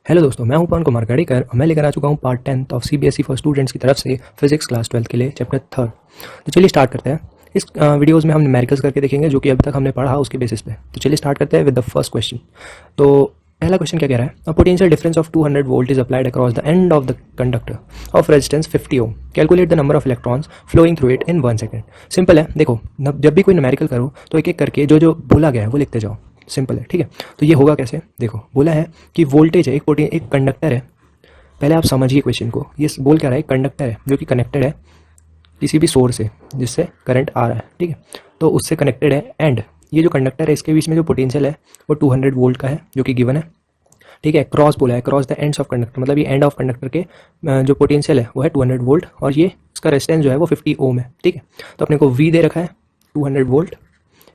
Hello दोस्तों, मैं हूं पवन कुमार गढ़ीकर और मैं लेकर आ चुका हूं part 10 of CBSE for students की तरफ से फिजिक्स क्लास 12 के लिए चैप्टर 3। तो चलिए स्टार्ट करते हैं। इस वीडियोस में हम न्यूमेरिकल्स करके देखेंगे जो कि अभी तक हमने पढ़ा उसके बेसिस पे। तो चलिए स्टार्ट करते हैं विद द फर्स्ट क्वेश्चन। तो पहला क्वेश्चन क्या कह रहा है? A potential difference of 200 volt is applied across the end of the conductor of resistance 50 ohm. Calculate the number of electrons flowing through it in 1 second. Simple है, देखो जब भी कोई न्यूमेरिकल करो तो एक एक करके जो जो बोला गया है वो लिखते जाओ। सिंपल है, ठीक है। तो ये होगा कैसे? देखो, बोला है कि वोल्टेज है, एक कंडक्टर है। पहले आप समझिए क्वेश्चन को। ये बोल क्या रहा है? कंडक्टर है जो कि कनेक्टेड है किसी भी सोर्स से जिससे करंट आ रहा है, ठीक है। तो उससे कनेक्टेड है एंड ये जो कंडक्टर है इसके बीच में जो पोटेंशियल है वो 200 वोल्ट का है जो कि गिवन है, ठीक है। क्रॉस बोला है, cross the ends of conductor, मतलब ये एंड ऑफ कंडक्टर के जो पोटेंशियल है वो है 200 वोल्ट और ये इसका रेजिस्टेंस जो है वो 50 ओम है, ठीक है। तो अपने को वी दे रखा है 200 वोल्ट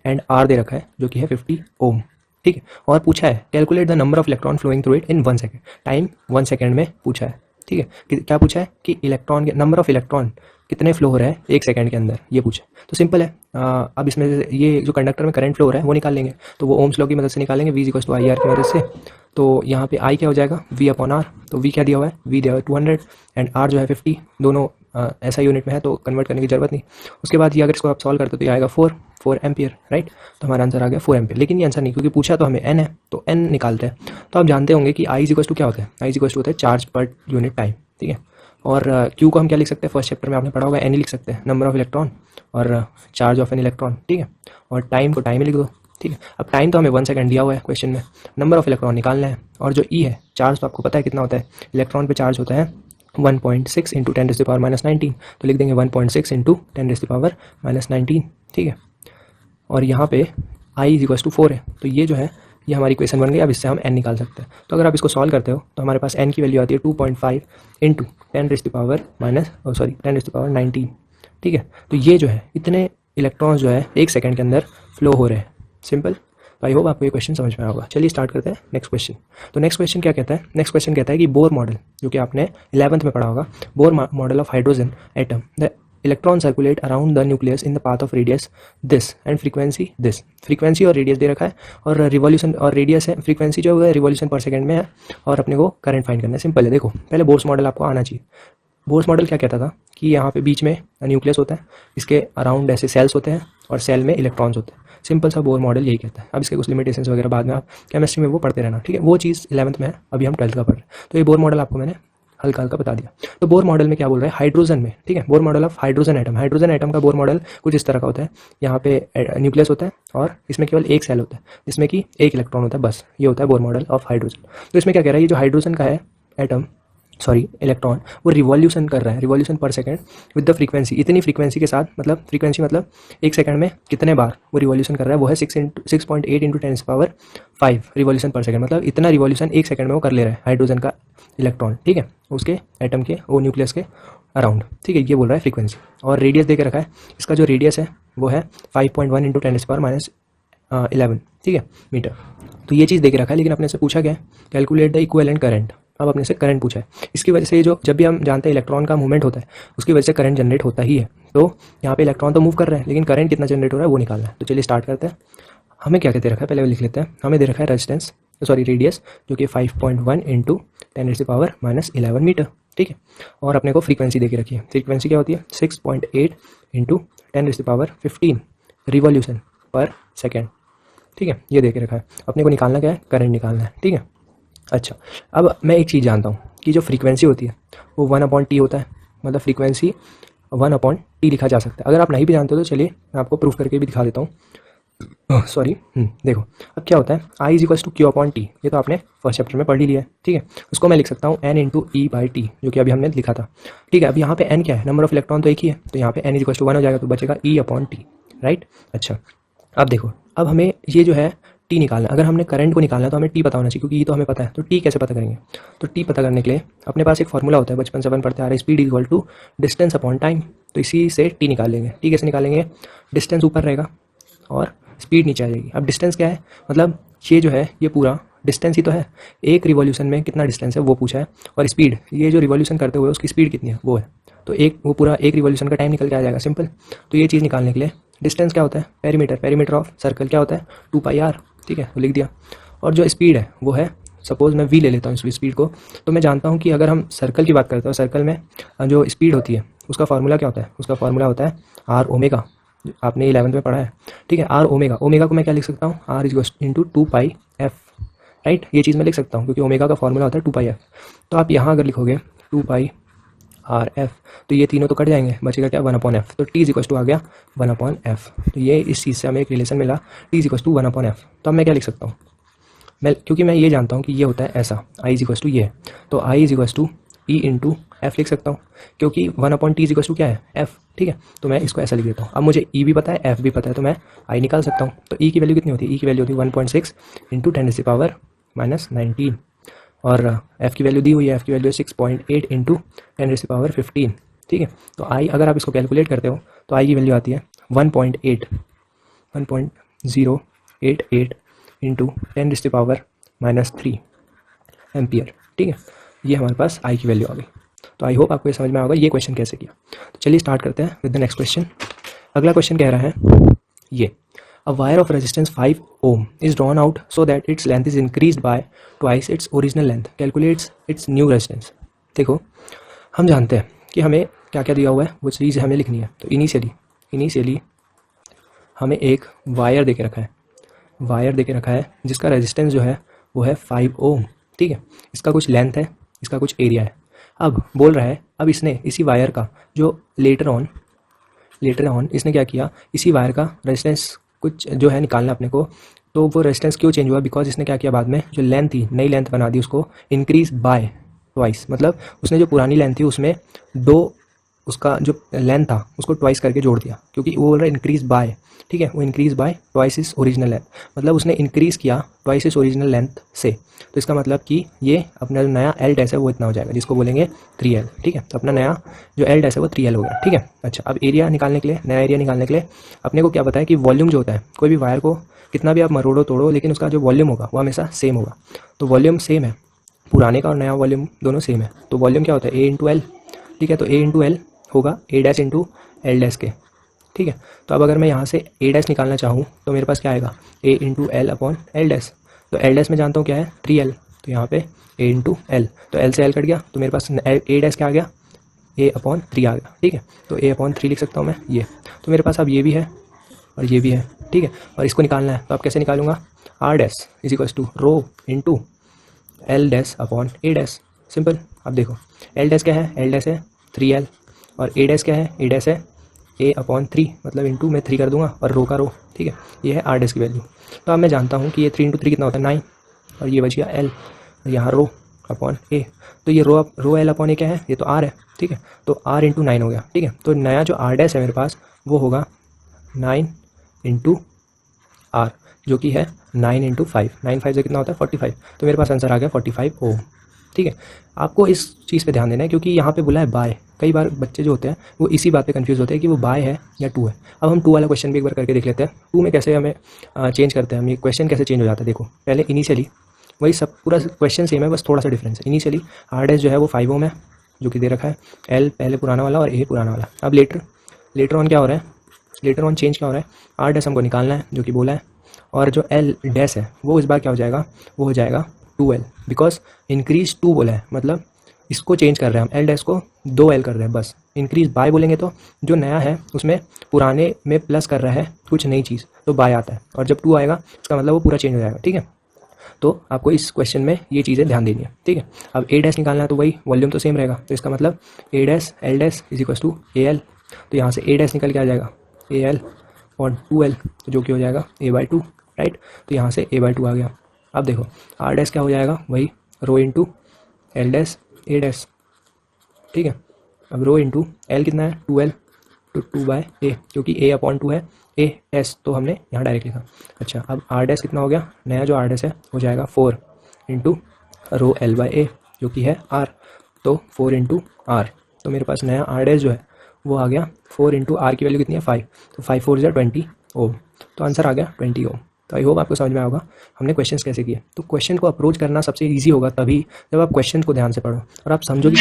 एंड आर दे रखा है जो कि है 50 ओम, ठीक है। और पूछा है calculate the number of electron flowing through it in 1 second. Time 1 second में पूछा है, ठीक है। क्या पूछा है कि इलेक्ट्रॉन के नंबर ऑफ इलेक्ट्रॉन कितने फ्लो हो रहे हैं 1 सेकंड के अंदर, ये पूछा। तो सिंपल है, अब इसमें से ये जो कंडक्टर में करंट फ्लो हो रहा है वो निकाल लेंगे। तो वो ओम्स लॉ की मदद से निकालेंगे, V equals to I R की मदद से। तो यहाँ पे आई क्या हो जाएगा? V upon R. तो वी क्या दिया हुआ है? वी दिया हुआ है 200 एंड आर जो है 50। दोनों ऐसा यूनिट में है तो कन्वर्ट करने की जरूरत नहीं। उसके बाद ये अगर इसको आप सॉल्व करते हो तो ये आएगा 4 एम्पियर, राइट। तो हमारा आंसर आ गया 4 एम्पियर। लेकिन ये आंसर नहीं, क्योंकि पूछा तो हमें एन है तो एन निकालते हैं। तो आप जानते होंगे कि आई इज इक्वल्स टू क्या होता है? आई इज इक्वल्स टू होता है चार्ज पर यूनिट टाइम, ठीक है। और क्यू को हम क्या लिख सकते हैं? फर्स्ट चैप्टर में आपने पढ़ा होगा, एन ही लिख सकते हैं, नंबर ऑफ इलेक्ट्रॉन और चार्ज ऑफ एन इलेक्ट्रॉन, ठीक है। और टाइम को टाइम ही लिख दो, ठीक है। अब टाइम तो हमें 1 सेकंड दिया हुआ है क्वेश्चन में, नंबर ऑफ इलेक्ट्रॉन निकालना है। और जो ई है चार्ज, तो आपको पता है कितना होता है इलेक्ट्रॉन पे चार्ज होता है 1.6 इंटू 10⁻⁻19। तो लिख देंगे 1.6 इंटू 10⁻⁻19, ठीक है। और यहाँ पे आई इज इक्वल टू 4 है। तो ये जो है ये हमारी इक्वेशन बन गई। अब इससे हम n निकाल सकते हैं। तो अगर आप इसको सॉल्व करते हो तो हमारे पास n की वैल्यू आती है 2.5 इंटू 10⁻⁻19, ठीक है। तो ये जो है इतने इलेक्ट्रॉन्स जो है 1 सेकंड के अंदर फ्लो हो रहे हैं। सिंपल। आई होप आपको ये क्वेश्चन समझ में आया होगा। चलिए स्टार्ट करते हैं नेक्स्ट क्वेश्चन। तो नेक्स्ट क्वेश्चन क्या कहता है? नेक्स्ट क्वेश्चन कहता है कि बोर मॉडल, जो कि आपने 11th में पढ़ा होगा, Bohr model of hydrogen atom, the electron circulate around the nucleus in the path of radius this and frequency this. Frequency और रेडियस दे रखा है और रिवॉल्यूशन और रेडियस है, फ्रीक्वेंसी जो है रिवॉल्यूशन पर सेकंड में है और अपने को करंट फाइंड करना है। सिंपल है, देखो पहले बोर्स मॉडल आपको आना चाहिए। बोर्स मॉडल क्या कहता था कि यहाँ पे बीच में न्यूक्लियस होता है, इसके अराउंड ऐसे सेल्स होते हैं और सेल में इलेक्ट्रॉन्स होते हैं। सिंपल सा बोर मॉडल यही कहता है। अब इसके कुछ लिमिटेशंस वगैरह बाद में आप केमिस्ट्री में वो पढ़ते रहना, ठीक है। वो चीज़ 11th में है, अभी हम 12th का पढ़ रहे हैं। तो ये बोर मॉडल आपको मैंने हल्का हल्का बता दिया। तो बोर मॉडल में क्या बोल रहा है? हाइड्रोजन में, ठीक है। Bohr model of hydrogen atom, hydrogen atom का बोर मॉडल कुछ इस तरह का होता है। यहाँ पे न्यूक्लियस होता है और इसमें केवल एक सेल होता है जिसमें कि एक इलेक्ट्रॉन होता है, बस। ये होता है बोर मॉडल ऑफ हाइड्रोजन। तो इसमें क्या कह रहा है? ये जो हाइड्रोजन का है एटम, सॉरी इलेक्ट्रॉन, वो रिवॉल्यूशन कर रहा है, रिवॉल्यूशन पर सेकंड विद द फ्रीक्वेंसी, इतनी फ्रीक्वेंसी के साथ, मतलब फ्रीक्वेंसी मतलब 1 सेकंड में कितने बार वो रिवॉल्यूशन कर रहा है, वो है 6.8 इंटू 10⁵ रिवॉल्यूशन पर सेकंड। मतलब इतना रिवॉल्यूशन 1 सेकंड में वो कर ले रहा है हाइड्रोजन का इलेक्ट्रॉन, ठीक है, उसके एटम के, वो न्यूक्लियस के अराउंड, ठीक है। ये बोल रहा है फ्रीक्वेंसी। और रेडियस दे के रखा है, इसका जो रेडियस है वो है 5.1 इंटू 10⁻11, ठीक है, मीटर। तो ये चीज़ दे के रखा है। लेकिन अपने से पूछा गया कैलकुलेट द इक्विवेलेंट करंट। अब अपने से करंट पूछा है। इसकी वजह से जो जब भी हम जानते हैं इलेक्ट्रॉन का मूवमेंट होता है उसकी वजह से करंट जनरेट होता ही है। तो यहाँ पे इलेक्ट्रॉन तो मूव कर रहे हैं लेकिन करंट कितना जनरेट हो रहा है वो निकालना है। तो चलिए स्टार्ट करते हैं। हमें क्या कहते रखा है पहले वो लिख लेते हैं। हमें दे रखा है रेजिस्टेंस, सॉरी रेडियस, जो कि 5.1 इंटू 10⁻⁻11 मीटर, ठीक है। और अपने को फ्रीक्वेंसी दे के रखी है। फ्रीक्वेंसी क्या होती है? 6.8 इंटू 10⁻15 रिवॉल्यूशन पर सेकेंड, ठीक है। ये दे के रखा है। अपने को निकालना क्या है? करंट निकालना है, ठीक है। अच्छा, अब मैं एक चीज़ जानता हूँ कि जो फ्रीक्वेंसी होती है वो 1/t होता है, मतलब फ्रीक्वेंसी 1/t लिखा जा सकता है। अगर आप नहीं भी जानते हो तो चलिए मैं आपको प्रूफ करके भी दिखा देता हूँ। सॉरी, देखो अब क्या होता है, I is equals to Q/T। ये तो आपने फर्स्ट चैप्टर में पढ़ ही लिया है, ठीक है। उसको मैं लिख सकता हूँ n इंटू E/t, जो कि अभी हमने लिखा था, ठीक है। अब यहाँ पे n क्या है? नंबर ऑफ इलेक्ट्रॉन तो एक ही है, तो यहाँ पे n इज इक्वल्स टू 1 हो जाएगा, तो बचेगा E/t, राइट। अच्छा, अब देखो, अब हमें ये जो है टी निकालना है। अगर हमने करंट को निकालना है तो हमें टी पता होना चाहिए, क्योंकि ये तो हमें पता है। तो टी कैसे पता करेंगे? तो टी पता करने के लिए अपने पास एक फॉर्मूला होता है, बचपन से अपन पढ़ते आ रहे हैं, speed equal to distance upon time. तो इसी से टी निकाल लेंगे। टी कैसे निकालेंगे? डिस्टेंस ऊपर रहेगा और स्पीड नीचे आ जाएगी। अब डिस्टेंस क्या है? मतलब ये जो है ये पूरा डिस्टेंस ही तो है। एक रिवॉल्यूशन में कितना डिस्टेंस है वो पूछा है, और स्पीड, ये जो रिवॉल्यूशन करते हुए उसकी स्पीड कितनी है वो है। तो वो पूरा एक रिवॉल्यूशन का टाइम निकल के आ जाएगा, सिंपल। तो ये चीज़ निकालने के लिए डिस्टेंस क्या होता है? पेरीमीटर, पेरीमीटर ऑफ सर्कल क्या होता है? 2πr, ठीक है, तो लिख दिया। और जो स्पीड है वो है सपोज़ मैं v ले लेता हूँ इस स्पीड को, तो मैं जानता हूँ कि अगर हम सर्कल की बात करते हैं, सर्कल में जो स्पीड होती है उसका फार्मूला क्या होता है, उसका फार्मूला होता है आर ओमेगा। आपने 11th में पढ़ा है, ठीक है। आर ओमेगा, ओमेगा को मैं क्या लिख सकता हूँ, R is into 2 pi F, right. ये चीज़ मैं लिख सकता हूँ क्योंकि ओमेगा का फार्मूला होता है 2 पाई एफ। तो आप यहाँ अगर लिखोगे 2 पाई आर एफ, तो ये तीनों तो कट जाएंगे, बचेगा क्या 1/f। तो टी इज इक्वल टू आ गया 1/f। तो ये इस चीज़ से हमें एक रिलेशन मिला, T is equal to 1/f। तो अब मैं क्या लिख सकता हूँ, क्योंकि मैं ये जानता हूँ कि ये होता है ऐसा, आई इज इक्वल टू ये, तो I is equal to E into F लिख सकता हूँ, क्योंकि 1/t इज इक्वल टू क्या है, एफ, ठीक है। तो मैं इसको ऐसा लिख देता हूँ। अब मुझे ई भी पता है, एफ भी पता है, तो मैं आई निकाल सकता हूँ। तो ई की वैल्यू कितनी होती है, ई की वैल्यू होती है 1.6 इंटू 10⁻⁻19, और एफ की वैल्यू दी हुई है, एफ की वैल्यू है 6.8 इंटू 10⁻15, ठीक है। तो आई अगर आप इसको कैलकुलेट करते हो तो आई की वैल्यू आती है 1.088 इंटू 10⁻³ एम्पियर, ठीक है। ये हमारे पास आई की वैल्यू आ गई। तो आई होप आपको ये समझ में होगा ये क्वेश्चन कैसे किया। तो चलिए स्टार्ट करते हैं विद द नेक्स्ट क्वेश्चन। अगला क्वेश्चन कह रहा है ये, a wire of resistance 5 ohm is drawn out so that its length is increased by twice its original length, calculates its new resistance. देखो, हम जानते हैं कि हमें क्या क्या दिया हुआ है, वो चीज़ हमें लिखनी है। तो इनिशियली हमें एक वायर दे के रखा है, जिसका रेजिस्टेंस जो है वो है 5 ओम, ठीक है। इसका कुछ लेंथ है, इसका कुछ एरिया है। अब बोल रहा है, अब इसने इसी वायर का जो लेटर ऑन इसने क्या किया, इसी वायर का रेजिस्टेंस कुछ जो है निकालना अपने को। तो वो रेजिस्टेंस क्यों चेंज हुआ, बिकॉज इसने क्या किया, बाद में जो लेंथ थी नई लेंथ बना दी, उसको इंक्रीज बाय ट्वाइस, मतलब उसने जो पुरानी लेंथ थी उसमें उसका जो लेंथ था उसको ट्वाइस करके जोड़ दिया, क्योंकि वो बोल रहा है इंक्रीज बाय, ठीक है। वो increase by twice is original length, मतलब उसने इंक्रीज किया ट्वाइस इज ओरिजिनल लेंथ से। तो इसका मतलब कि ये अपना जो नया एल डैश है वो इतना हो जाएगा, जिसको बोलेंगे 3L, ठीक है। तो अपना नया जो एल डैश है वो 3L हो गया, ठीक है। अच्छा, अब एरिया निकालने के लिए, नया एरिया निकालने के लिए अपने को क्या पता है कि वॉल्यूम जो होता है, कोई भी वायर को कितना भी आप मरोड़ो तोड़ो, लेकिन उसका जो वॉल्यूम होगा वो हमेशा सेम होगा। तो वॉल्यूम सेम है, पुराने का और नया वॉल्यूम दोनों सेम है। तो वॉल्यूम क्या होता है, ए इंटू एल, ठीक है। तो ए इंटू एल होगा ए डैश इंटू एल डैश के, ठीक है। तो अब अगर मैं यहाँ से ए डैश निकालना चाहूँ तो मेरे पास क्या आएगा, A into L upon L dash. तो एल डैश में जानता हूँ क्या है 3L, तो यहाँ पे ए इंटू एल, तो एल से एल कट गया, तो मेरे पास ए डैश क्या आ गया, ए अपॉन 3 आ गया, ठीक है। तो ए अपॉन 3 लिख सकता हूँ मैं ये। तो मेरे पास अब ये भी है और ये भी है, ठीक है। और इसको निकालना है, तो अब कैसे निकालूंगा, R dash is equal to rho into L dash upon A dash, simple. अब देखो, एल डैश क्या है, एल डैश है 3L, और ए डैश क्या है, ए डैश है ए अपॉन 3, मतलब इंटू में 3 कर दूंगा और रो का रो, ठीक है। ये है आर डैश की वैल्यू। तो अब मैं जानता हूँ कि ये 3 इंटू 3 कितना होता है 9, और ये बच गया एल, और यहाँ रो अपॉन ए। तो ये रो एल अपॉन ए क्या है, ये तो आर है, ठीक है। तो आर इंटू 9 हो गया, ठीक है। तो नया जो आर डैश है मेरे पास वो होगा 9 इंटू आर, जो कि है 9 इंटू 5, 9 5 से कितना होता है 45। तो मेरे पास आंसर आ गया 45 ओम, ठीक है। आपको इस चीज़ पे ध्यान देना है, क्योंकि यहाँ पे बोला है बाय। कई बार बच्चे जो होते हैं वो इसी बात पे कंफ्यूज होते हैं कि वो बाय है या 2 है। अब हम 2 वाला क्वेश्चन भी एक बार करके देख लेते हैं। 2 में कैसे हमें चेंज करते हैं, हम ये क्वेश्चन कैसे चेंज हो जाता है। देखो, पहले इनिशियली वही सब पूरा क्वेश्चन सेम है, बस थोड़ा सा डिफरेंस है। इनिशियली आर डैश जो है वो 5 ओम है, जो कि दे रखा है, एल पहले पुराना वाला और ए पुराना वाला। अब लेटर ऑन क्या हो रहा है, लेटर ऑन चेंज क्या हो रहा है, आर डैश हमको निकालना है जो कि बोला है, और जो एल डैश है वो इस बार क्या हो जाएगा, वो हो जाएगा 2L, बिकॉज इंक्रीज 2 बोला है, मतलब इसको चेंज कर रहे हैं हम, एल डैश को 2L कर रहे हैं बस। इंक्रीज बाय बोलेंगे तो जो नया है उसमें पुराने में प्लस कर रहा है कुछ नई चीज़, तो बाय आता है, और जब 2 आएगा इसका मतलब वो पूरा चेंज हो जाएगा, ठीक है। तो आपको इस क्वेश्चन में ये चीज़ें ध्यान देनी है, ठीक है। अब ए डैश निकालना है तो वही वॉल्यूम तो सेम रहेगा, तो इसका मतलब A dash L dash is equal to A L. तो यहाँ से ए डैश निकल के आ जाएगा ए एल और 2L, तो जो कि हो जाएगा a/2, राइट। तो यहाँ से a/2 आ गया। अब देखो आर डैश क्या हो जाएगा, वही रो इंटू एल डैश ए डैश, ठीक है। अब रो इंटू एल कितना है 2L, तो 2/a, क्योंकि a अपॉन 2 है, ए डैश तो हमने यहाँ डायरेक्ट लिखा। अच्छा, अब आर डैश कितना हो गया, नया जो आर डैश है हो जाएगा 4 इंटू रो L/a, जो कि है आर, तो 4 इंटू आर। तो मेरे पास नया आर डैश जो है वो आ गया 4 इंटू आर की वैल्यू कितनी है 5, तो 5 4 जा 20 ओम, तो आंसर आ गया 20 ओम। तो आई होप आपको समझ में आएगा हमने क्वेश्चंस कैसे किए। तो क्वेश्चन को अप्रोच करना सबसे इजी होगा तभी जब आप क्वेश्चन को ध्यान से पढ़ो और आप समझो कि